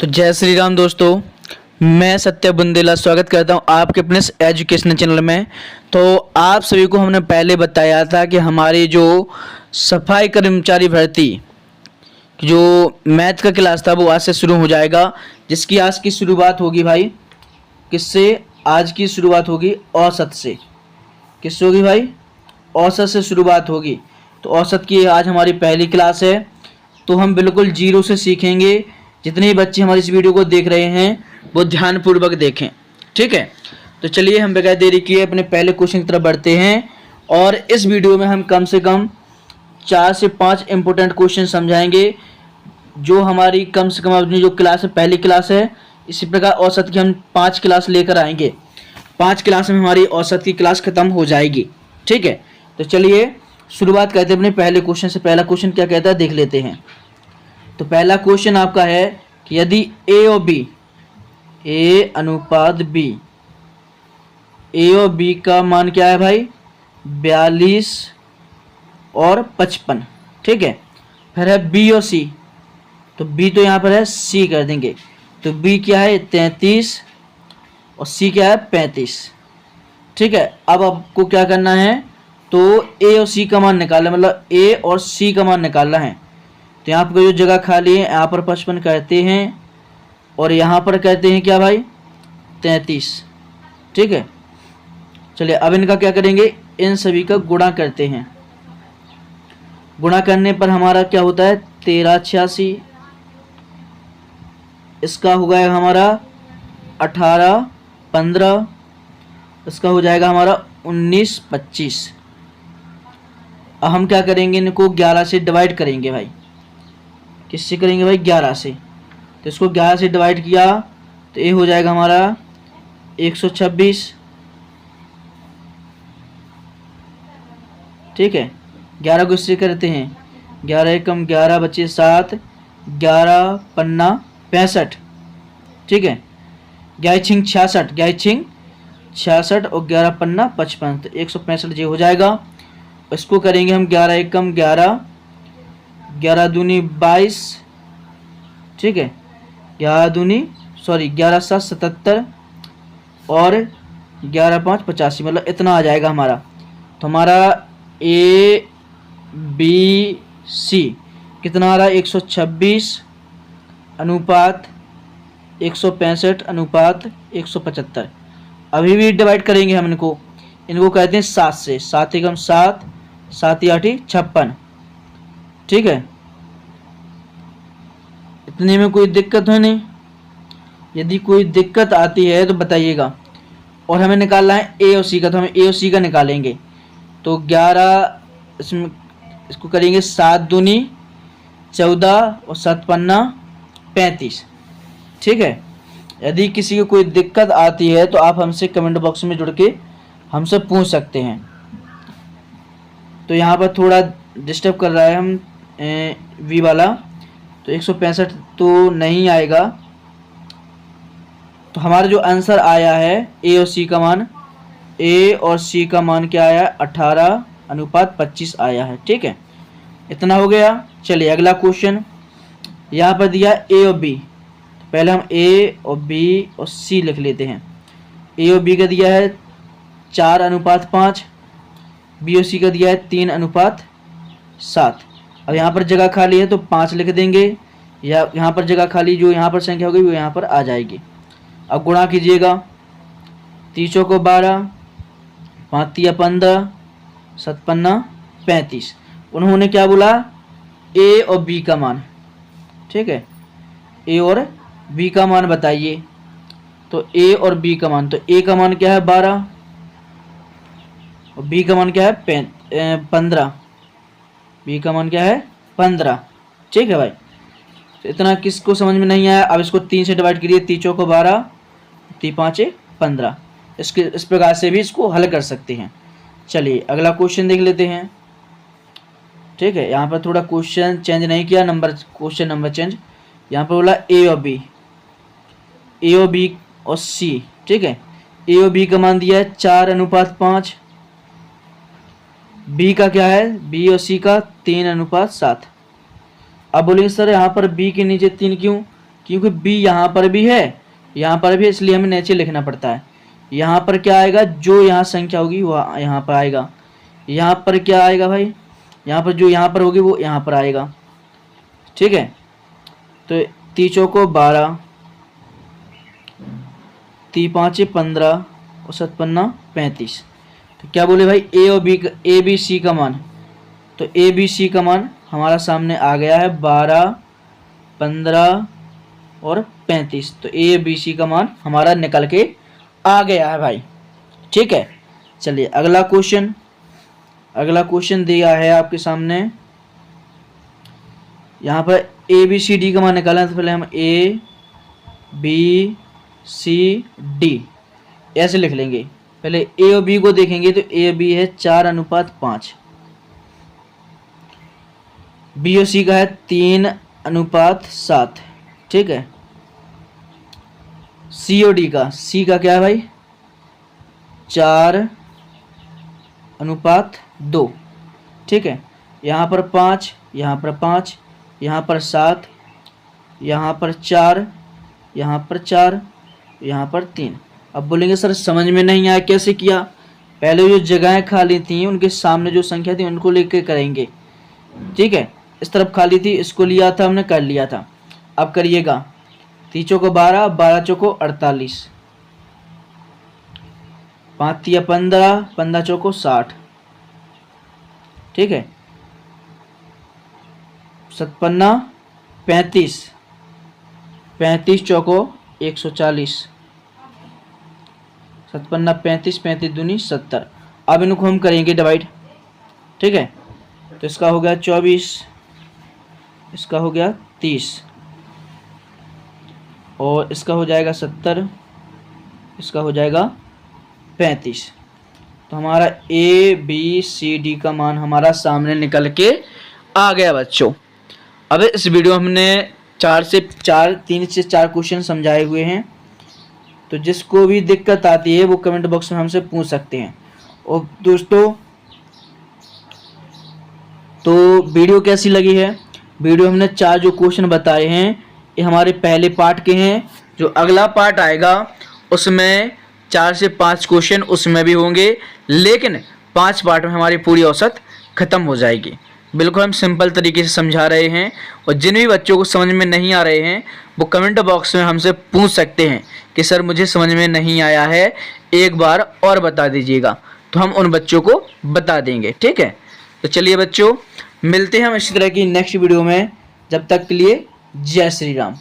तो जय श्री राम दोस्तों, मैं सत्य बुंदेला स्वागत करता हूं आपके अपने एजुकेशनल चैनल में। तो आप सभी को हमने पहले बताया था कि हमारी जो सफाई कर्मचारी भर्ती जो मैथ का क्लास था वो आज से शुरू हो जाएगा, जिसकी आज की शुरुआत होगी भाई किससे? आज की शुरुआत होगी औसत से। किससे होगी भाई? औसत से शुरुआत होगी। तो औसत की आज हमारी पहली क्लास है। तो हम बिल्कुल जीरो से सीखेंगे। जितने भी बच्चे हमारी इस वीडियो को देख रहे हैं वो ध्यानपूर्वक देखें, ठीक है। तो चलिए हम बगैर देरी किए अपने पहले क्वेश्चन की तरफ बढ़ते हैं। और इस वीडियो में हम कम से कम 4 से 5 इंपॉर्टेंट क्वेश्चन समझाएंगे, जो हमारी कम से कम अपनी जो क्लास है पहली क्लास है। इसी प्रकार औसत की हम 5 क्लास लेकर आएंगे। 5 क्लास में हमारी औसत की क्लास खत्म हो जाएगी, ठीक है। तो चलिए शुरुआत करते हैं अपने पहले क्वेश्चन से। पहला क्वेश्चन क्या कहता है देख लेते हैं। तो पहला क्वेश्चन आपका है कि यदि ए और बी, ए अनुपात बी, ए और बी का मान क्या है भाई? 42 और 55, ठीक है। फिर है बी और सी, तो बी तो यहाँ पर है, सी कर देंगे। तो बी क्या है? 33 और सी क्या है? 35, ठीक है। अब आपको क्या करना है? तो ए और सी का मान निकालना, मतलब ए और सी का मान निकालना है। तो यहाँ पर जो जगह खाली है यहाँ पर 55 कहते हैं और यहाँ पर कहते हैं क्या भाई? 33, ठीक है। चलिए अब इनका क्या करेंगे? इन सभी का गुणा करते हैं। गुणा करने पर हमारा क्या होता है? 1386। इसका हो गया हमारा 18 15, इसका हो जाएगा हमारा 19 25। अब हम क्या करेंगे? इनको 11 से डिवाइड करेंगे भाई। किससे करेंगे भाई? 11 से। तो इसको 11 से डिवाइड किया तो ये हो जाएगा हमारा 126, ठीक है। 11 को इससे करते हैं, 11 एकम 11 बचे 7, 11 पन्ना 65, ठीक है। 11 छिंग 66, 11 छिंग 66 और 11 पन्ना 55, तो 165 ये हो जाएगा। इसको करेंगे हम 11 एकम 11, 11 दूनी 22, ठीक है। 11 7 77 और 11 5 85, मतलब इतना आ जाएगा हमारा। तो हमारा ए बी सी कितना आ रहा है? 126 अनुपात 165 अनुपात 175। अभी भी डिवाइड करेंगे हम इनको कहते हैं 7 से। 7 एकम 7, 7 8 56, ठीक है। इतने में कोई दिक्कत है नहीं? यदि कोई दिक्कत आती है तो बताइएगा। और हमें निकालना है ए और सी का, तो हम ए और सी का निकालेंगे। तो 11 इसमें इसको करेंगे 7 दूनी 14 और 7 पन्ना 35, ठीक है। यदि किसी को कोई दिक्कत आती है तो आप हमसे कमेंट बॉक्स में जुड़ के हमसे पूछ सकते हैं। तो यहाँ पर थोड़ा डिस्टर्ब कर रहा है हम वी वाला, तो 165 तो नहीं आएगा। तो हमारा जो आंसर आया है ए और सी का मान, ए और सी का मान क्या आया? 18 अनुपात 25 आया है, ठीक है। इतना हो गया। चलिए अगला क्वेश्चन यहाँ पर दिया ए और बी। पहले हम ए और बी और सी लिख लेते हैं। ए और बी का दिया है 4 अनुपात 5, बी और सी का दिया है 3 अनुपात 7। अब यहाँ पर जगह खाली है तो 5 लिख देंगे, या यहाँ पर जगह खाली जो यहाँ पर संख्या होगी वो यहाँ पर आ जाएगी। अब गुणा कीजिएगा, 3 चौको 12, 5 तिया 15, 7 पन्ना 35। उन्होंने क्या बोला? ए और बी का मान, ठीक है। ए और बी का मान बताइए। तो ए और बी का मान, तो ए का मान क्या है? 12 और बी का मान क्या है? 15। बी का मान क्या है? 15, ठीक है भाई। तो इतना किसको समझ में नहीं आया? अब इसको 3 से डिवाइड करिए, 3 चौको 12, 3 5 15। इस प्रकार से भी इसको हल कर सकते हैं। चलिए अगला क्वेश्चन देख लेते हैं, ठीक है। यहाँ पर थोड़ा क्वेश्चन चेंज नहीं किया, क्वेश्चन नंबर चेंज। यहाँ पर बोला ए और बी, ए और बी और सी, ठीक है। ए और बी का मान दिया है 4 अनुपात 5, बी का क्या है? बी और सी का 3 अनुपात 7। अब बोलेंगे सर यहाँ पर बी के नीचे 3 क्यों? क्योंकि b यहाँ पर भी है, यहाँ पर भी, इसलिए हमें नीचे लिखना पड़ता है। यहाँ पर क्या आएगा, जो यहाँ संख्या होगी वो यहाँ पर आएगा। यहाँ पर क्या आएगा भाई, यहाँ पर जो यहाँ पर होगी वो यहाँ पर आएगा। ठीक है, तो 3 चौको 12, 3 5 15 और 7 पन्ना 35। तो क्या बोले भाई, ए बी सी का मान, तो ए बी सी का मान हमारा सामने आ गया है 12, 15 और 35। तो ए बी सी का मान हमारा निकल के आ गया है भाई। ठीक है, चलिए अगला क्वेश्चन दिया है आपके सामने। यहाँ पर ए बी सी डी का मान निकालना है, तो पहले हम ए बी सी डी ऐसे लिख लेंगे। पहले ए और बी को देखेंगे तो ए बी है 4:5, बी और सी का है 3:7। ठीक है, सी और डी का, सी का क्या है भाई 4:2। ठीक है, यहाँ पर 5, यहाँ पर 5, यहाँ पर 7, यहाँ पर 4, यहाँ पर 4, यहाँ पर 3। अब बोलेंगे सर समझ में नहीं आया, कैसे किया? पहले जो जगहें खाली थी उनके सामने जो संख्या थी उनको लेके करेंगे। ठीक है, इस तरफ खाली थी, इसको लिया था हमने, कर लिया था। अब करिएगा 3 चौको 12, 12 चौको 48, 5 तिया 15, 15 चौको 60। ठीक है, 7 पन्ना 35, 35 चौको 140, 7 पन्ना 35, 35 दूनी 70। अब इनको हम करेंगे डिवाइड। ठीक है, तो इसका हो गया 24, इसका हो गया 30 और इसका हो जाएगा 70, इसका हो जाएगा 35। तो हमारा ए बी सी डी का मान हमारा सामने निकल के आ गया बच्चों। अब इस वीडियो हमने 3 से 4 क्वेश्चन समझाए हुए हैं, तो जिसको भी दिक्कत आती है वो कमेंट बॉक्स में हमसे पूछ सकते हैं। और दोस्तों तो वीडियो कैसी लगी है? वीडियो हमने 4 जो क्वेश्चन बताए हैं ये हमारे पहले पार्ट के हैं। जो अगला पार्ट आएगा उसमें 4 से 5 क्वेश्चन उसमें भी होंगे, लेकिन 5 पार्ट में हमारी पूरी औसत ख़त्म हो जाएगी। बिल्कुल हम सिंपल तरीके से समझा रहे हैं, और जिन भी बच्चों को समझ में नहीं आ रहे हैं वो कमेंट बॉक्स में हमसे पूछ सकते हैं कि सर मुझे समझ में नहीं आया है, एक बार और बता दीजिएगा, तो हम उन बच्चों को बता देंगे। ठीक है, तो चलिए बच्चों मिलते हैं हम इसी तरह की नेक्स्ट वीडियो में। जब तक के लिए जय श्री राम।